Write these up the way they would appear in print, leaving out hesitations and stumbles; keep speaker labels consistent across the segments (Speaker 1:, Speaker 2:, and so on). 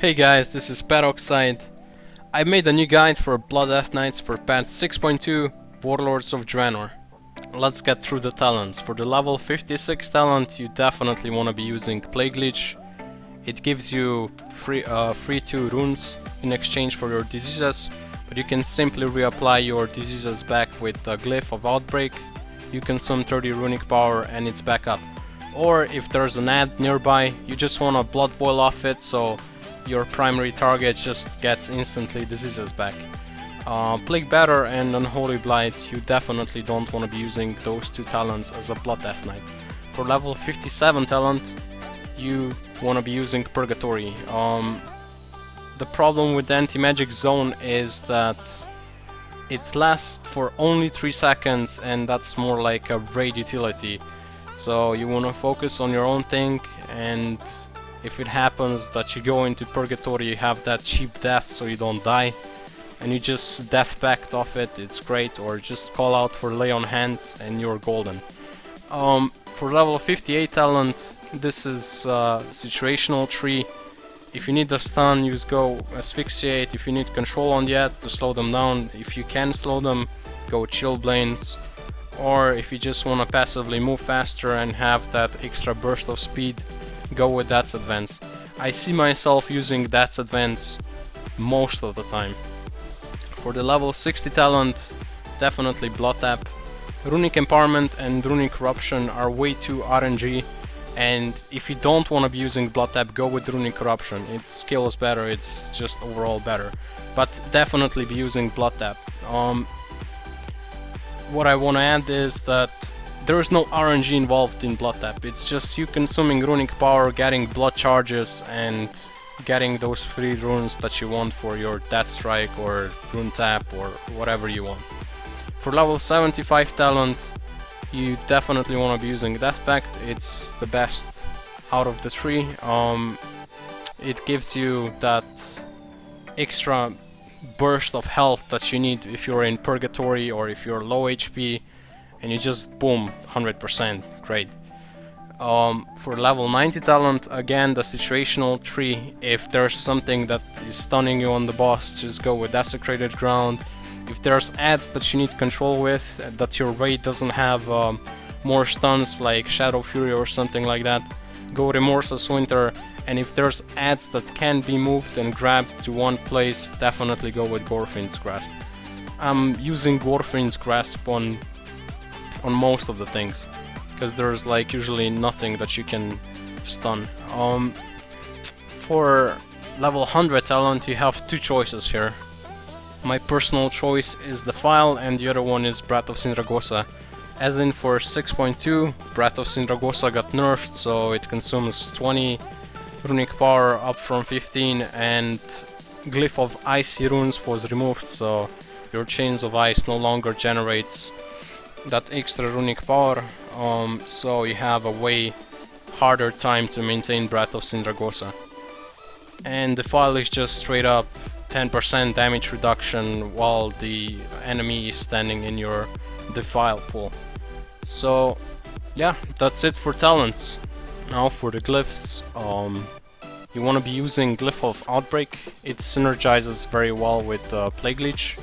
Speaker 1: Hey guys, this is Peroxcyde. I made a new guide for Blood Death Knights for patch 6.2 Warlords of Draenor. Let's get through the talents. For the level 56 talent, you definitely want to be using Plague Leech. It gives you free 2 runes in exchange for your diseases, but you can simply reapply your diseases back with a Glyph of Outbreak. You consume 30 runic power and it's back up. Or if there's an ad nearby, you just want to Blood Boil off it, so your primary target just gets instantly diseases back. Plague Batter and Unholy Blight, you definitely don't want to be using those two talents as a Blood Death Knight. For level 57 talent, you want to be using Purgatory. The problem with the Anti-Magic Zone is that it lasts for only 3 seconds, and that's more like a raid utility. So you want to focus on your own thing, and if it happens that you go into Purgatory, you have that cheap death so you don't die, and you just death pact off it, it's great. Or just call out for Lay on Hands and you're golden. For level 58 talent, this is situational tree. If you need a stun, use go Asphyxiate. If you need control on the ads to slow them down, if you can slow them, go Chillblains. Or if you just want to passively move faster and have that extra burst of speed, go with That's Advance. I see myself using That's Advance most of the time. For the level 60 talent, definitely Blood Tap. Runic Empowerment and Runic Corruption are way too RNG, and if you don't want to be using Blood Tap, go with Runic Corruption. It scales better, it's just overall better. But definitely be using Blood Tap. What I want to add is that there is no RNG involved in Blood Tap. It's just you consuming runic power, getting blood charges, and getting those free runes that you want for your Death Strike or Rune Tap or whatever you want. For level 75 talent, you definitely want to be using Death Pact. It's the best out of the three. It gives you that extra burst of health that you need if you're in Purgatory or if you're low HP, and you just boom 100%, great. For level 90 talent, again the situational tree. If there's something that is stunning you on the boss, just go with Desecrated Ground. If there's ads that you need control with, that your raid doesn't have more stuns like Shadow Fury or something like that, go Remorseless Winter. And if there's ads that can be moved and grabbed to one place, definitely go with Gorfin's Grasp. I'm using Gorfin's Grasp on most of the things, because there's like usually nothing that you can stun. For level 100 talent, you have two choices here. My personal choice is Defile, and the other one is Breath of Sindragosa. As in for 6.2, Breath of Sindragosa got nerfed, so it consumes 20 runic power up from 15, and Glyph of Icy Runes was removed, so your Chains of Ice no longer generates that extra runic power, so you have a way harder time to maintain Breath of Sindragosa. And Defile is just straight up 10% damage reduction while the enemy is standing in your Defile pool. So yeah, that's it for talents. Now for the glyphs, you want to be using Glyph of Outbreak. It synergizes very well with Plague Leech,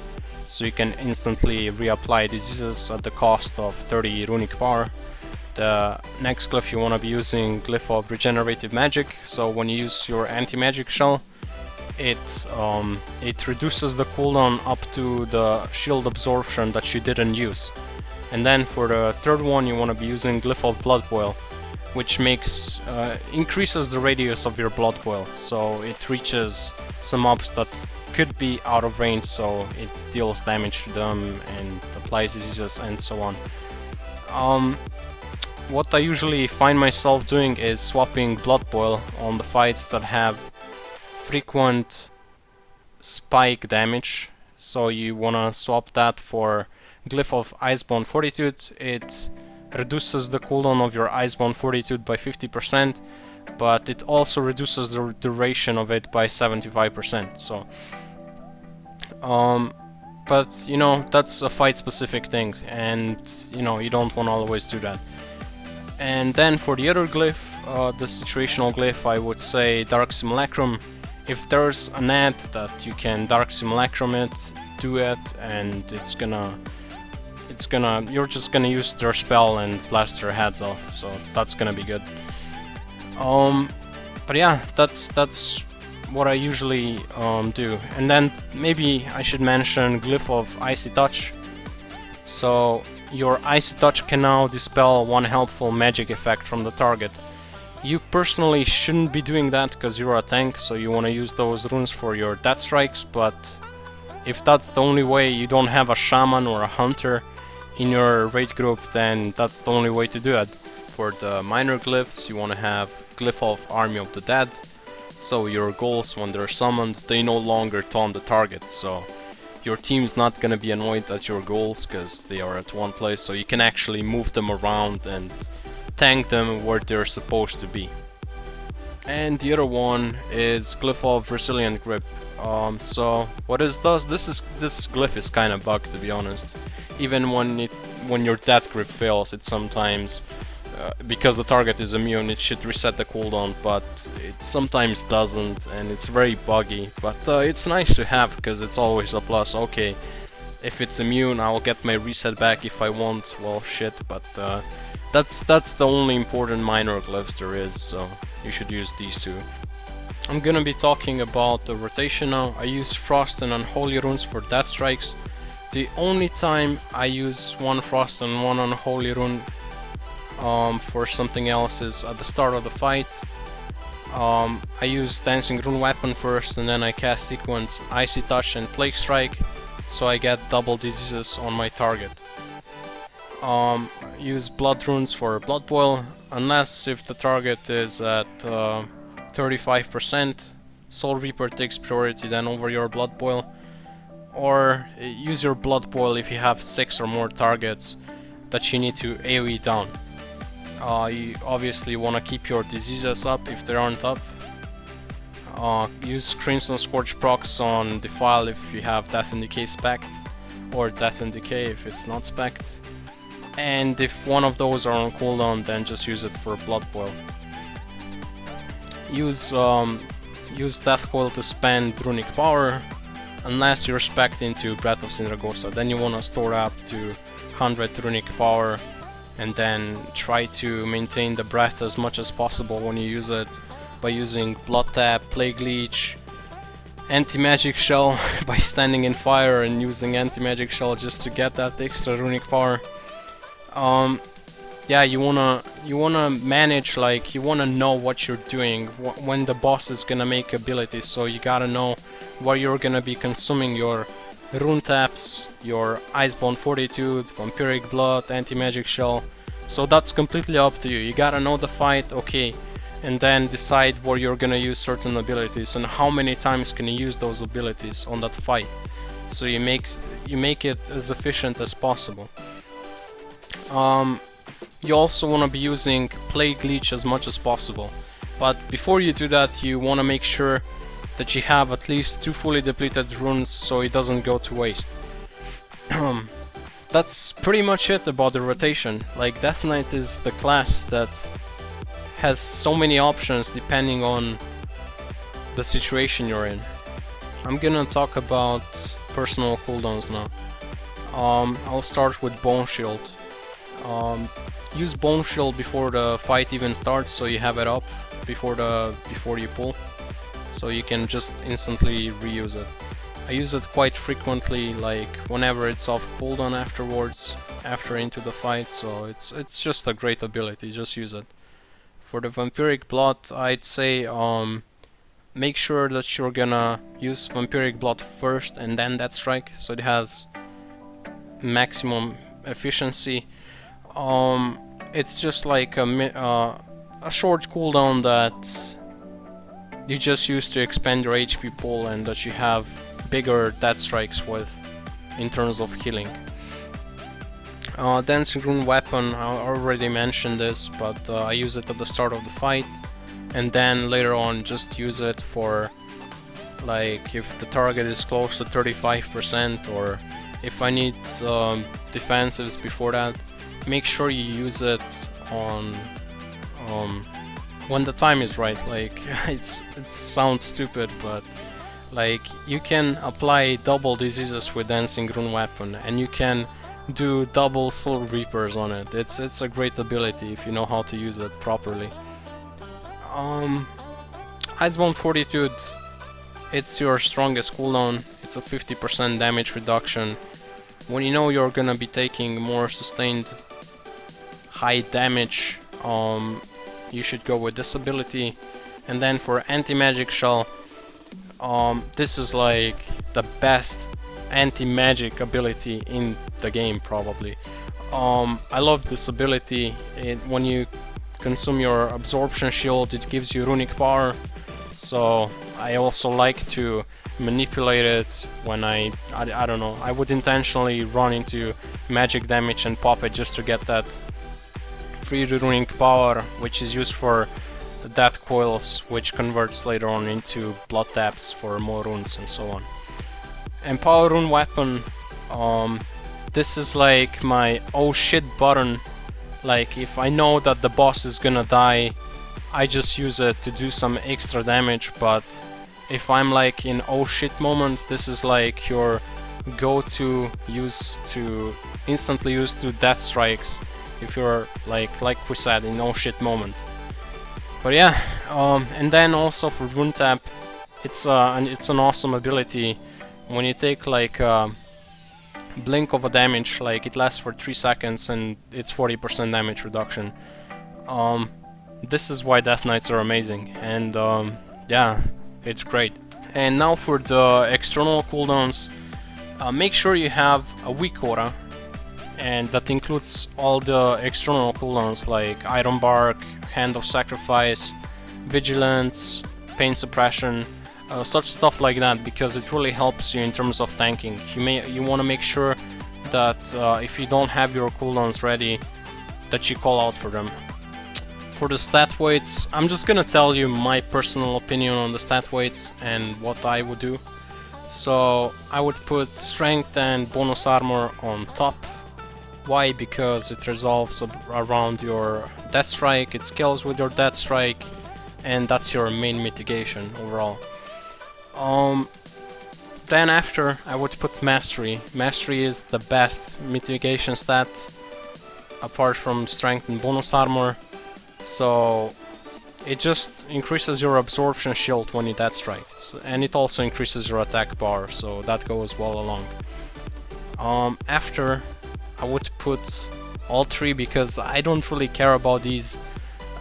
Speaker 1: so you can instantly reapply diseases at the cost of 30 runic power. The next glyph you want to be using Glyph of Regenerative Magic, so when you use your anti-magic shell, it reduces the cooldown up to the shield absorption that you didn't use. And then for the third one you want to be using Glyph of Blood Boil, which makes increases the radius of your Blood Boil, so it reaches some mobs that could be out of range, so it deals damage to them and applies diseases and so on. What I usually find myself doing is swapping Blood Boil on the fights that have frequent spike damage, so you wanna swap that for Glyph of Icebound Fortitude. It reduces the cooldown of your Icebound Fortitude by 50%, but it also reduces the duration of it by 75%, so but you know, that's a fight specific thing, and you know, you don't want to always do that. And then for the other glyph, the situational glyph, I would say Dark Simulacrum. if there's an ad that you can Dark Simulacrum it, do it, and you're just gonna use their spell and blast their heads off, so that's gonna be good. But yeah, that's what I usually do. And then maybe I should mention Glyph of Icy Touch. So your Icy Touch can now dispel one helpful magic effect from the target. You personally shouldn't be doing that because you're a tank, so you want to use those runes for your death strikes, but if that's the only way, you don't have a shaman or a hunter in your raid group, then that's the only way to do it. For the minor glyphs, you want to have Glyph of Army of the Dead, so your goals, when they're summoned, they no longer taunt the target, so your team's not gonna be annoyed at your goals because they are at one place, so you can actually move them around and tank them where they're supposed to be. And the other one is Glyph of Resilient Grip. So what this does, this glyph is kind of bugged, to be honest. Even when your death grip fails, it sometimes because the target is immune, it should reset the cooldown, but it sometimes doesn't, and it's very buggy. But it's nice to have because it's always a plus. Okay, if it's immune, I'll get my reset back if I want. Well, shit, but that's the only important minor glyphs there is, so you should use these two. I'm gonna be talking about the rotation now. I use Frost and Unholy runes for death strikes. The only time I use one Frost and one Unholy rune for something else is at the start of the fight. I use Dancing Rune Weapon first, and then I cast sequence Icy Touch and Plague Strike, so I get double diseases on my target. Use Blood runes for Blood Boil, unless if the target is at 35%, Soul Reaper takes priority then over your Blood Boil, or use your Blood Boil if you have 6 or more targets that you need to AoE down. You obviously want to keep your diseases up if they aren't up. Use Crimson Scorch procs on Defile if you have Death and Decay spec'd, or Death and Decay if it's not spec'd. And if one of those are on cooldown, then just use it for Blood Boil. Use Death Coil to spend Runic Power, unless you're spec'd into Breath of Sindragosa. Then you want to store up to 100 Runic Power, and then try to maintain the breath as much as possible when you use it by using Blood Tap, Plague Leech, Anti-Magic Shell by standing in fire and using Anti-Magic Shell just to get that extra Runic Power. Yeah, you wanna manage, like, you wanna know what you're doing when the boss is gonna make abilities, so you gotta know where you're gonna be consuming your Rune Taps, your Icebound Fortitude, Vampiric Blood, Anti-Magic Shell. So that's completely up to you. You gotta know the fight, okay, and then decide where you're gonna use certain abilities and how many times can you use those abilities on that fight. So you make it as efficient as possible. You also want to be using Plague Leech as much as possible, but before you do that, you want to make sure that you have at least 2 fully depleted runes so it doesn't go to waste. That's pretty much it about the rotation. Like, Death Knight is the class that has so many options depending on the situation you're in. I'm gonna talk about personal cooldowns now. I'll start with Bone Shield. Use Bone Shield before the fight even starts, so you have it up before you pull, so you can just instantly reuse it. I use it quite frequently, like whenever it's off cooldown afterwards, after into the fight, so it's just a great ability, just use it. For the Vampiric Blood, I'd say make sure that you're gonna use Vampiric Blood first and then Death Strike, so it has maximum efficiency. It's just like a short cooldown that you just use to expand your HP pool and that you have bigger death strikes with in terms of healing. Dancing Rune Weapon, I already mentioned this, but I use it at the start of the fight, and then later on just use it for, like, if the target is close to 35%, or if I need defensives before that. Make sure you use it on when the time is right. Like it sounds stupid, but like you can apply double diseases with Dancing Rune Weapon, and you can do double Soul Reapers on it. It's a great ability if you know how to use it properly. Icebound Fortitude, it's your strongest cooldown. It's a 50% damage reduction. When you know you're gonna be taking more sustained high damage, you should go with this ability. And then for Anti-Magic Shell, this is like the best anti-magic ability in the game probably. I love this ability. When you consume your absorption shield, it gives you runic power, so I also like to manipulate it when I don't know, I would intentionally run into magic damage and pop it just to get that free runic power, which is used for Death Coils, which converts later on into blood taps for more runes and so on. And Power Rune Weapon, this is like my oh shit button. Like if I know that the boss is gonna die, I just use it to do some extra damage. But if I'm like in oh shit moment, this is like your go-to use to instantly use to death strikes if you're like we said, in oh shit moment. But yeah, and then also for Rune Tap, it's an awesome ability. When you take like blink of a damage, like it lasts for 3 seconds and it's 40% damage reduction. This is why Death Knights are amazing, and yeah, it's great. And now for the external cooldowns, make sure you have a weak aura, and that includes all the external cooldowns like Iron Bark, Hand of Sacrifice, Vigilance, Pain Suppression, such stuff like that, because it really helps you in terms of tanking. You want to make sure that if you don't have your cooldowns ready, that you call out for them. For the stat weights, I'm just gonna tell you my personal opinion on the stat weights and what I would do. So I would put Strength and Bonus Armor on top. Why? Because it resolves around your Death Strike, it scales with your Death Strike, and that's your main mitigation overall. Then after, I would put Mastery. Mastery is the best mitigation stat apart from Strength and Bonus Armor. So it just increases your absorption shield when you death strike, and it also increases your attack power, so that goes well along. After, I would put all three because I don't really care about these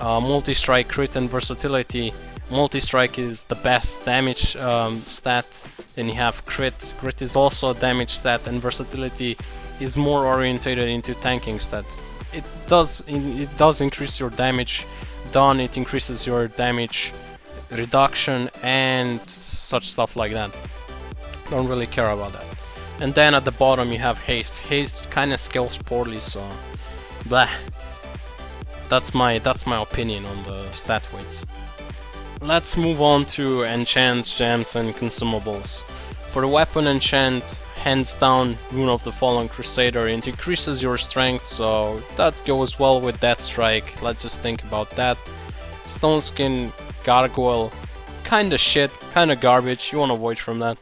Speaker 1: multi-strike, crit and versatility. Multi-strike is the best damage stat, then you have crit. Crit is also a damage stat, and versatility is more orientated into tanking stat. It does increase your damage done, it increases your damage reduction and such stuff like that. Don't really care about that. And then at the bottom you have haste. Haste kinda scales poorly, so blah. That's my opinion on the stat weights. Let's move on to enchants, gems and consumables. For the weapon enchant, hands down Rune of the Fallen Crusader. It increases your strength, so that goes well with Death Strike. Let's just think about that. Stone Skin Gargoyle, kinda shit, kinda garbage, you wanna avoid from that.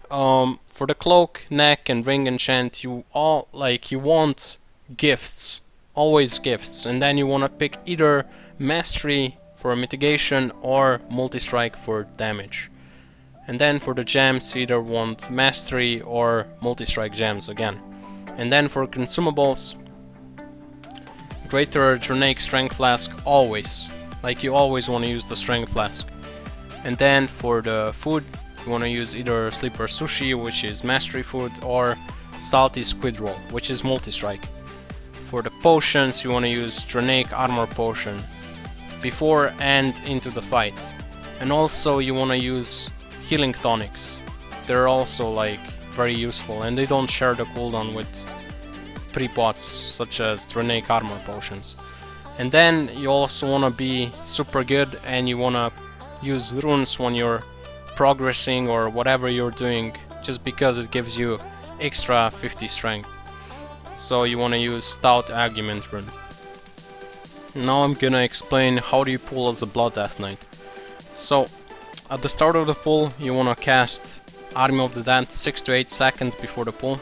Speaker 1: For the Cloak, Neck and Ring enchant, you want gifts, always gifts, and then you wanna pick either Mastery for a mitigation or Multi-Strike for damage. And then for the gems, you either want Mastery or Multi-Strike gems again. And then for consumables, Greater Drunaic Strength Flask, always. Like, you always want to use the Strength Flask. And then for the food, you want to use either Sleeper Sushi, which is Mastery food, or Salty Squid Roll, which is Multi-Strike. For the potions, you want to use Drunaic Armor Potion before and into the fight. And also you want to use Healing Tonics. They're also like very useful, and they don't share the cooldown with pre-pots such as Drunaic Armor Potions. And then you also want to be super good, and you want to use runes when you're progressing or whatever you're doing, just because it gives you extra 50 strength. So you want to use Stout Argument Rune. now I'm gonna explain how do you pull as a Blood Death Knight. So, at the start of the pull, you wanna cast Army of the Dead 6 to 8 seconds before the pull.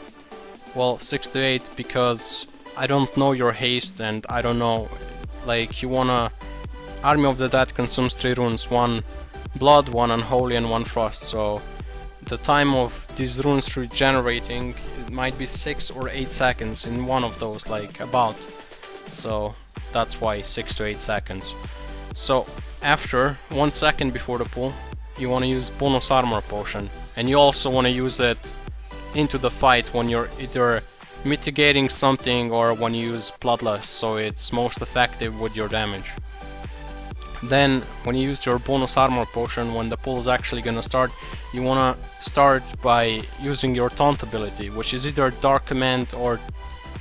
Speaker 1: Well, 6 to 8 because I don't know your haste and I don't know, like, you wanna... Army of the Dead consumes 3 runes, 1 Blood, 1 Unholy and 1 Frost, so the time of these runes regenerating, it might be 6 or 8 seconds in one of those, like, about. So, that's why 6 to 8 seconds. So, after 1 second before the pull, you wanna use bonus armor potion. And you also wanna use it into the fight when you're either mitigating something or when you use Bloodlust, so it's most effective with your damage. Then, when you use your bonus armor potion, when the pull is actually gonna start, you wanna start by using your taunt ability, which is either Dark Command or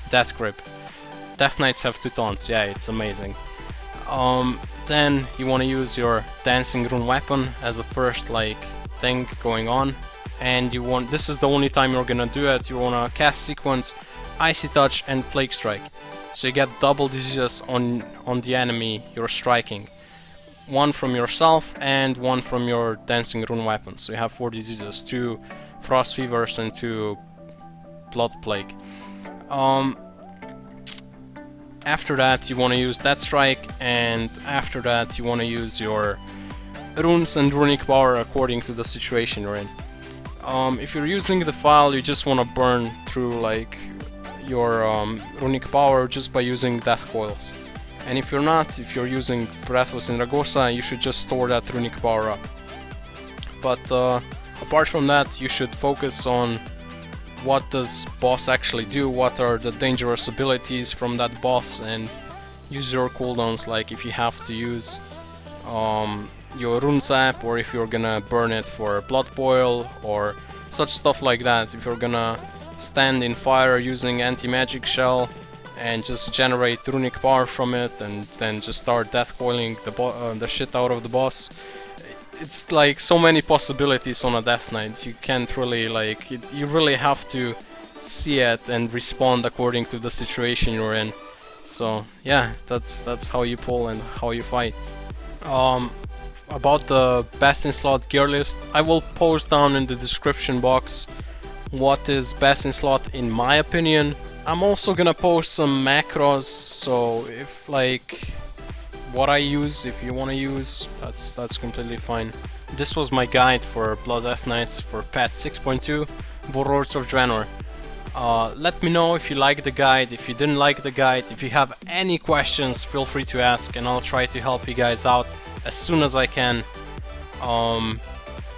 Speaker 1: Death Grip. Death Knights have 2 taunts, yeah, it's amazing. Then you wanna use your Dancing Rune weapon as a first, like, thing going on. And you want, this is the only time you're gonna do it, you wanna cast Sequence, Icy Touch and Plague Strike. So you get double diseases on the enemy you're striking. 1 from yourself and 1 from your Dancing Rune weapon. So you have 4 diseases, 2 Frost Fevers and 2 Blood Plague. After that you wanna use Death Strike, and after that you wanna use your runes and runic power according to the situation you're in. If you're using the file, you just want to burn through like your runic power just by using death coils. And if you're not, if you're using Breathless and Ragosa, you should just store that runic power up. But apart from that, you should focus on what does boss actually do, what are the dangerous abilities from that boss, and use your cooldowns, like if you have to use your rune tap, or if you're gonna burn it for blood boil or such stuff like that. If you're gonna stand in fire using anti-magic shell and just generate runic power from it and then just start death coiling the shit out of the boss. It's like so many possibilities on a Death Knight. You can't really like you really have to see it and respond according to the situation you're in. So yeah, that's how you pull and how you fight. About the best in slot gear list, I will post down in the description box what is best in slot in my opinion. I'm also gonna post some macros, so if like what I use, if you wanna use, that's completely fine. This was my guide for Blood Death Knights for patch 6.2 Warlords of Draenor. Let me know if you like the guide, if you didn't like the guide, if you have any questions, feel free to ask and I'll try to help you guys out as soon as I can.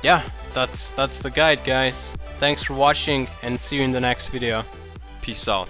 Speaker 1: Yeah, that's the guide, guys. Thanks for watching and see you in the next video. Peace out.